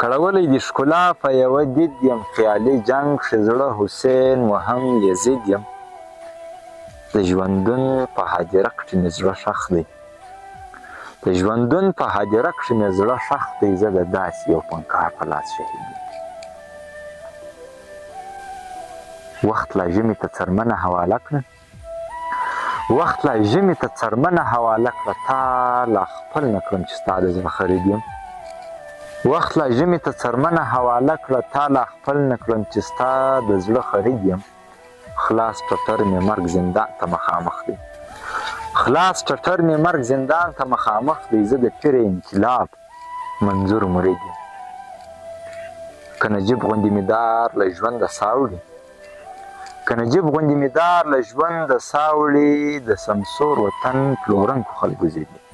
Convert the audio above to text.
کړولی د ښکلا په یوه دید یم خیالي جنګ کښې زړه حسین وهم یزید یم د ژوندون په هدیره کښې مې زړه ښخ دی د ژوندون په هدیره کښې مې زړه ښخ دی زه د داسې یو فنکار په لاس شهید یم وخت لا ژمي ته څرمنه حواله کړه وخت لا ژمي ته څرمنه حواله کړه تا لا خپل نه کړم چې ستا د زړه خرید یم وخت لا ژمي ته څرمنه حواله کړه تا لا خپل نه کړم چې ستا د زړه خرید یم خلاص ټټر مې مرګ زندان ته مخامخ دی خلاص ټټر مې مرګ زندان ته مخامخ دی زه د پیر انقلاب منظور مرید یم که نجیب غوندې مې دار له ژونده ساه وړي که نجیب غوندې مې دار له ژونده ساه وړي د سمسور وطن پلورونکو خلکو ضد یم